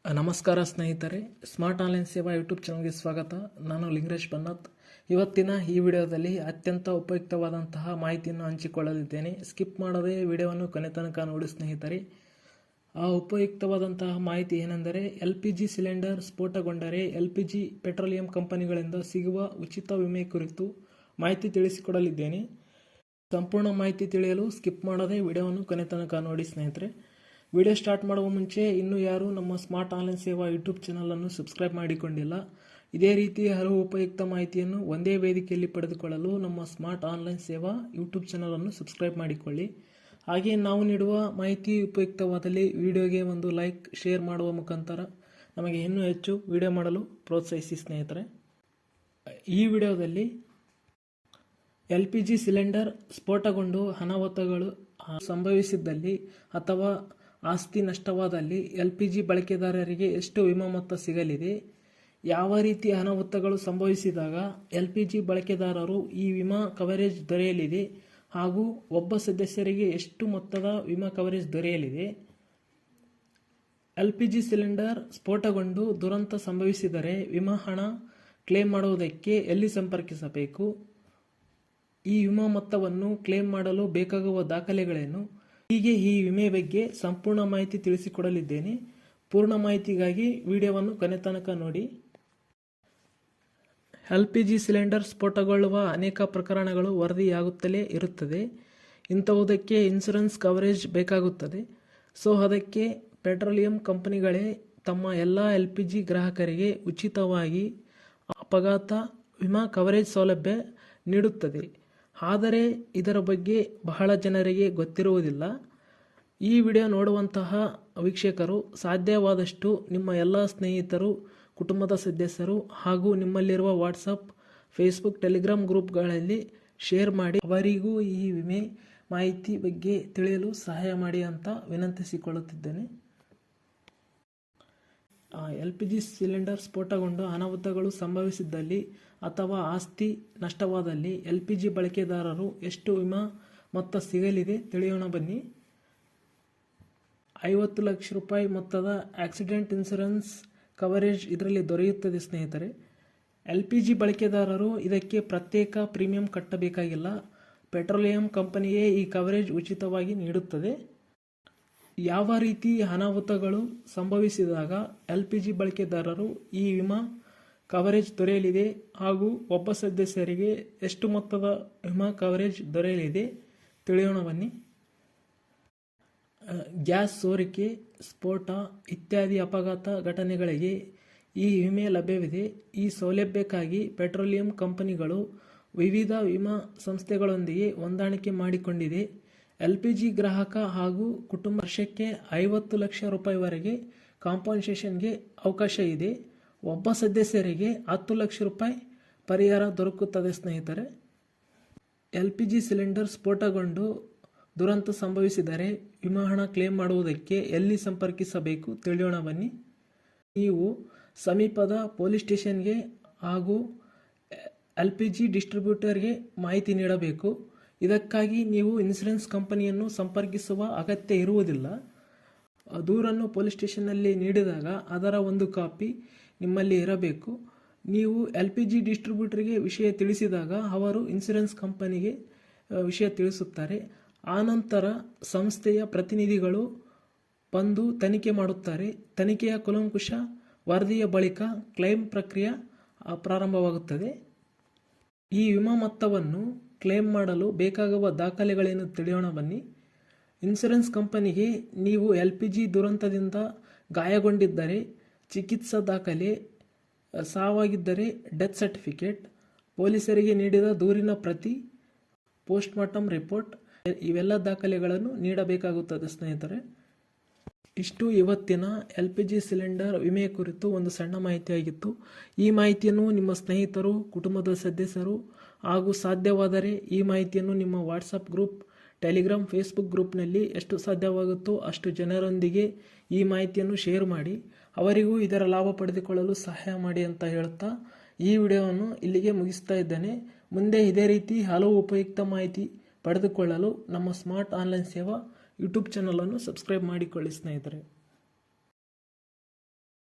ನಮಸ್ಕಾರ ಸ್ನೇಹಿತರೆ, smart online ಸೇವಾ ಯೂಟ್ಯೂಬ್ ಚಾನಲ್ಗೆ ಸ್ವಾಗತ. ನಾನು ಲಿಂಗರಾಜ್ ಬನ್ನತ್. ಇವತ್ತಿನ ಈ ವಿಡಿಯೋದಲ್ಲಿ ಅತ್ಯಂತ ಉಪಯುಕ್ತವಾದಂತಹ ಮಾಹಿತಿಯನ್ನು ಹಂಚಿಕೊಳ್ಳಲಿದ್ದೇನೆ. ಸ್ಕಿಪ್ ಮಾಡದೆ ವಿಡಿಯೋವನ್ನು ಕೊನೆ ತನಕ ನೋಡಿ ಸ್ನೇಹಿತರೆ. ಆ ಉಪಯುಕ್ತವಾದಂತಹ ಮಾಹಿತಿ ಏನೆಂದರೆ, LPG ಸಿಲಿಂಡರ್ ಸ್ಫೋಟಗೊಂಡರೆ LPG ಪೆಟ್ರೋಲಿಯಂ ಕಂಪನಿಗಳಿಂದ ಸಿಗುವ ಉಚಿತ ವಿಮೆ ಕುರಿತು ಮಾಹಿತಿ ತಿಳಿಸಿಕೊಡಲಿದ್ದೇನೆ. ಸಂಪೂರ್ಣ ಮಾಹಿತಿ ತಿಳಿಯಲು ಸ್ಕಿಪ್ ಮಾಡದೆ ವಿಡಿಯೋವನ್ನು ಕೊನೆ ತನಕ ನೋಡಿ ಸ್ನೇಹಿತರೆ. ವಿಡಿಯೋ ಸ್ಟಾರ್ಟ್ ಮಾಡುವ ಮುಂಚೆ ಇನ್ನೂ ಯಾರು ನಮ್ಮ ಸ್ಮಾರ್ಟ್ ಆನ್ಲೈನ್ ಸೇವಾ ಯೂಟ್ಯೂಬ್ ಚಾನಲನ್ನು ಸಬ್ಸ್ಕ್ರೈಬ್ ಮಾಡಿಕೊಂಡಿಲ್ಲ, ಇದೇ ರೀತಿ ಹಲವು ಉಪಯುಕ್ತ ಮಾಹಿತಿಯನ್ನು ಒಂದೇ ವೇದಿಕೆಯಲ್ಲಿ ಪಡೆದುಕೊಳ್ಳಲು ನಮ್ಮ ಸ್ಮಾರ್ಟ್ ಆನ್ಲೈನ್ ಸೇವಾ ಯೂಟ್ಯೂಬ್ ಚಾನಲನ್ನು ಸಬ್ಸ್ಕ್ರೈಬ್ ಮಾಡಿಕೊಳ್ಳಿ. ಹಾಗೆ ನಾವು ನೀಡುವ ಮಾಹಿತಿ ಉಪಯುಕ್ತವಾದಲ್ಲಿ ವಿಡಿಯೋಗೆ ಒಂದು ಲೈಕ್, ಶೇರ್ ಮಾಡುವ ಮುಖಾಂತರ ನಮಗೆ ಇನ್ನೂ ಹೆಚ್ಚು ವಿಡಿಯೋ ಮಾಡಲು ಪ್ರೋತ್ಸಾಹಿಸಿ ಸ್ನೇಹಿತರೆ. ಈ ವಿಡಿಯೋದಲ್ಲಿ LPG ಸಿಲಿಂಡರ್ ಸ್ಫೋಟಗೊಂಡು ಅನಾಹುತಗಳು ಸಂಭವಿಸಿದ್ದಲ್ಲಿ ಅಥವಾ ಆಸ್ತಿ ನಷ್ಟವಾದಲ್ಲಿ LPG ಬಳಕೆದಾರರಿಗೆ ಎಷ್ಟು ವಿಮಾ ಮೊತ್ತ ಸಿಗಲಿದೆ, ಯಾವ ರೀತಿ ಅನಾಹುತಗಳು ಸಂಭವಿಸಿದಾಗ LPG ಬಳಕೆದಾರರು ಈ ವಿಮಾ ಕವರೇಜ್ ದೊರೆಯಲಿದೆ ಹಾಗೂ ಒಬ್ಬ ಸದಸ್ಯರಿಗೆ ಎಷ್ಟು ಮೊತ್ತದ ವಿಮಾ ಕವರೇಜ್ ದೊರೆಯಲಿದೆ, LPG ಸಿಲಿಂಡರ್ ಸ್ಫೋಟಗೊಂಡು ದುರಂತ ಸಂಭವಿಸಿದರೆ ವಿಮಾ ಹಣ ಕ್ಲೇಮ್ ಮಾಡುವುದಕ್ಕೆ ಎಲ್ಲಿ ಸಂಪರ್ಕಿಸಬೇಕು, ಈ ವಿಮಾ ಮೊತ್ತವನ್ನು ಕ್ಲೇಮ್ ಮಾಡಲು ಬೇಕಾಗುವ ದಾಖಲೆಗಳೇನು, ಹೀಗೆ ಈ ವಿಮೆ ಬಗ್ಗೆ ಸಂಪೂರ್ಣ ಮಾಹಿತಿ ತಿಳಿಸಿಕೊಡಲಿದ್ದೇನೆ. ಪೂರ್ಣ ಮಾಹಿತಿಗಾಗಿ ವಿಡಿಯೋವನ್ನು ಕೊನೆ ತನಕ ನೋಡಿ. LPG ಸಿಲಿಂಡರ್ ಸ್ಫೋಟಗೊಳ್ಳುವ ಅನೇಕ ಪ್ರಕರಣಗಳು ವರದಿಯಾಗುತ್ತಲೇ ಇರುತ್ತದೆ. ಇಂತಹುದಕ್ಕೆ ಇನ್ಶೂರೆನ್ಸ್ ಕವರೇಜ್ ಬೇಕಾಗುತ್ತದೆ. ಸೊ ಅದಕ್ಕೆ ಪೆಟ್ರೋಲಿಯಂ ಕಂಪನಿಗಳೇ ತಮ್ಮ ಎಲ್ಲ LPG ಗ್ರಾಹಕರಿಗೆ ಉಚಿತವಾಗಿ ಅಪಘಾತ ವಿಮಾ ಕವರೇಜ್ ಸೌಲಭ್ಯ ನೀಡುತ್ತದೆ. ಆದರೆ ಇದರ ಬಗ್ಗೆ ಬಹಳ ಜನರಿಗೆ ಗೊತ್ತಿರುವುದಿಲ್ಲ. ಈ ವಿಡಿಯೋ ನೋಡುವಂತಹ ವೀಕ್ಷಕರು ಸಾಧ್ಯವಾದಷ್ಟು ನಿಮ್ಮ ಎಲ್ಲ ಸ್ನೇಹಿತರು, ಕುಟುಂಬದ ಸದಸ್ಯರು ಹಾಗೂ ನಿಮ್ಮಲ್ಲಿರುವ ವಾಟ್ಸಪ್, ಫೇಸ್ಬುಕ್, ಟೆಲಿಗ್ರಾಮ್ ಗ್ರೂಪ್ಗಳಲ್ಲಿ ಶೇರ್ ಮಾಡಿ ಅವರಿಗೂ ಈ ವಿಮೆ ಮಾಹಿತಿ ಬಗ್ಗೆ ತಿಳಿಯಲು ಸಹಾಯ ಮಾಡಿ ಅಂತ ವಿನಂತಿಸಿಕೊಳ್ಳುತ್ತಿದ್ದೇನೆ. LPG ಸಿಲಿಂಡರ್ ಸ್ಫೋಟಗೊಂಡು ಅನಾಹುತಗಳು ಸಂಭವಿಸಿದ್ದಲ್ಲಿ ಅಥವಾ ಆಸ್ತಿ ನಷ್ಟವಾದಲ್ಲಿ LPG ಬಳಕೆದಾರರು ಎಷ್ಟು ವಿಮಾ ಮೊತ್ತ ಸಿಗಲಿದೆ ತಿಳಿಯೋಣ ಬನ್ನಿ. 50 ಲಕ್ಷ ರೂಪಾಯಿ ಮೊತ್ತದ ಆಕ್ಸಿಡೆಂಟ್ ಇನ್ಶೂರೆನ್ಸ್ ಕವರೇಜ್ ಇದರಲ್ಲಿ ದೊರೆಯುತ್ತದೆ ಸ್ನೇಹಿತರೆ. LPG ಬಳಕೆದಾರರು ಇದಕ್ಕೆ ಪ್ರತ್ಯೇಕ ಪ್ರೀಮಿಯಂ ಕಟ್ಟಬೇಕಾಗಿಲ್ಲ. ಪೆಟ್ರೋಲಿಯಂ ಕಂಪನಿಯೇ ಈ ಕವರೇಜ್ ಉಚಿತವಾಗಿ ನೀಡುತ್ತದೆ. ಯಾವ ರೀತಿ ಅನಾಹುತಗಳು ಸಂಭವಿಸಿದಾಗ LPG ಬಳಕೆದಾರರು ಈ ವಿಮಾ ಕವರೇಜ್ ದೊರೆಯಲಿದೆ ಹಾಗೂ ಒಬ್ಬ ಸದಸ್ಯರಿಗೆ ಎಷ್ಟು ಮೊತ್ತದ ವಿಮಾ ಕವರೇಜ್ ದೊರೆಯಲಿದೆ ತಿಳಿಯೋಣ ಬನ್ನಿ. ಗ್ಯಾಸ್ ಸೋರಿಕೆ, ಸ್ಫೋಟ ಇತ್ಯಾದಿ ಅಪಘಾತ ಘಟನೆಗಳಿಗೆ ಈ ವಿಮೆ ಲಭ್ಯವಿದೆ. ಈ ಸೌಲಭ್ಯಕ್ಕಾಗಿ ಪೆಟ್ರೋಲಿಯಂ ಕಂಪನಿಗಳು ವಿವಿಧ ವಿಮಾ ಸಂಸ್ಥೆಗಳೊಂದಿಗೆ ಹೊಂದಾಣಿಕೆ ಮಾಡಿಕೊಂಡಿದೆ. LPG ಗ್ರಾಹಕ ಹಾಗೂ ಕುಟುಂಬ ವರ್ಷಕ್ಕೆ 50 ಲಕ್ಷ ರೂಪಾಯಿವರೆಗೆ ಕಾಂಪನ್ಸೇಷನ್ಗೆ ಅವಕಾಶ ಇದೆ. ಒಬ್ಬ ಸದಸ್ಯರಿಗೆ 10 ಲಕ್ಷ ರೂಪಾಯಿ ಪರಿಹಾರ ದೊರಕುತ್ತದೆ ಸ್ನೇಹಿತರೆ. LPG ಸಿಲಿಂಡರ್ ಸ್ಫೋಟಗೊಂಡು ದುರಂತ ಸಂಭವಿಸಿದರೆ ವಿಮಾ ಹಣ ಕ್ಲೇಮ್ ಮಾಡುವುದಕ್ಕೆ ಎಲ್ಲಿ ಸಂಪರ್ಕಿಸಬೇಕು ತಿಳಿಯೋಣ ಬನ್ನಿ. ನೀವು ಸಮೀಪದ ಪೊಲೀಸ್ ಸ್ಟೇಷನ್ಗೆ ಹಾಗೂ LPG ಡಿಸ್ಟ್ರಿಬ್ಯೂಟರ್ಗೆ ಮಾಹಿತಿ ನೀಡಬೇಕು. ಇದಕ್ಕಾಗಿ ನೀವು ಇನ್ಶೂರೆನ್ಸ್ ಕಂಪನಿಯನ್ನು ಸಂಪರ್ಕಿಸುವ ಅಗತ್ಯ ಇರುವುದಿಲ್ಲ. ದೂರನ್ನು ಪೊಲೀಸ್ ಸ್ಟೇಷನ್ನಲ್ಲಿ ನೀಡಿದಾಗ ಅದರ ಒಂದು ಕಾಪಿ ನಿಮ್ಮಲ್ಲಿ ಇರಬೇಕು. ನೀವು LPG ಡಿಸ್ಟ್ರಿಬ್ಯೂಟರ್ಗೆ ವಿಷಯ ತಿಳಿಸಿದಾಗ ಅವರು ಇನ್ಶೂರೆನ್ಸ್ ಕಂಪನಿಗೆ ವಿಷಯ ತಿಳಿಸುತ್ತಾರೆ. ಆನಂತರ ಸಂಸ್ಥೆಯ ಪ್ರತಿನಿಧಿಗಳು ಬಂದು ತನಿಖೆ ಮಾಡುತ್ತಾರೆ. ತನಿಖೆಯ ಕೂಲಂಕುಷ ವರದಿಯ ಬಳಿಕ ಕ್ಲೈಮ್ ಪ್ರಕ್ರಿಯೆ ಪ್ರಾರಂಭವಾಗುತ್ತದೆ. ಈ ವಿಮಾ ಮೊತ್ತವನ್ನು ಕ್ಲೇಮ್ ಮಾಡಲು ಬೇಕಾಗುವ ದಾಖಲೆಗಳೇನು ತಿಳಿಯೋಣ ಬನ್ನಿ. ಇನ್ಶೂರೆನ್ಸ್ ಕಂಪನಿಗೆ ನೀವು LPG ದುರಂತದಿಂದ ಗಾಯಗೊಂಡಿದ್ದರೆ ಚಿಕಿತ್ಸಾ ದಾಖಲೆ, ಸಾವಾಗಿದ್ದರೆ ಡೆತ್ ಸರ್ಟಿಫಿಕೇಟ್, ಪೊಲೀಸರಿಗೆ ನೀಡಿದ ದೂರಿನ ಪ್ರತಿ, ಪೋಸ್ಟ್ಮಾರ್ಟಮ್ ರಿಪೋರ್ಟ್ ಇವೆಲ್ಲ ದಾಖಲೆಗಳನ್ನು ನೀಡಬೇಕಾಗುತ್ತದೆ ಸ್ನೇಹಿತರೆ. ಇಷ್ಟು ಇವತ್ತಿನ LPG ಸಿಲಿಂಡರ್ ವಿಮೆ ಕುರಿತು ಒಂದು ಸಣ್ಣ ಮಾಹಿತಿಯಾಗಿತ್ತು. ಈ ಮಾಹಿತಿಯನ್ನು ನಿಮ್ಮ ಸ್ನೇಹಿತರು, ಕುಟುಂಬದ ಸದಸ್ಯರು ಹಾಗೂ ಸಾಧ್ಯವಾದರೆ ಈ ಮಾಹಿತಿಯನ್ನು ನಿಮ್ಮ ವಾಟ್ಸಪ್ ಗ್ರೂಪ್, ಟೆಲಿಗ್ರಾಮ್, ಫೇಸ್ಬುಕ್ ಗ್ರೂಪ್ನಲ್ಲಿ ಎಷ್ಟು ಸಾಧ್ಯವಾಗುತ್ತೋ ಅಷ್ಟು ಜನರೊಂದಿಗೆ ಈ ಮಾಹಿತಿಯನ್ನು ಶೇರ್ ಮಾಡಿ ಅವರಿಗೂ ಇದರ ಲಾಭ ಪಡೆದುಕೊಳ್ಳಲು ಸಹಾಯ ಮಾಡಿ ಅಂತ ಹೇಳ್ತಾ ಈ ವಿಡಿಯೋವನ್ನು ಇಲ್ಲಿಗೆ ಮುಗಿಸ್ತಾ ಇದ್ದೇನೆ. ಮುಂದೆ ಇದೇ ರೀತಿ ಹಲವು ಉಪಯುಕ್ತ ಮಾಹಿತಿ ಪಡೆದುಕೊಳ್ಳಲು ನಮ್ಮ ಸ್ಮಾರ್ಟ್ ಆನ್ಲೈನ್ ಸೇವಾ ಯೂಟ್ಯೂಬ್ ಚಾನಲನ್ನು ಸಬ್ಸ್ಕ್ರೈಬ್ ಮಾಡಿಕೊಳ್ಳಿ ಸ್ನೇಹಿತರೆ.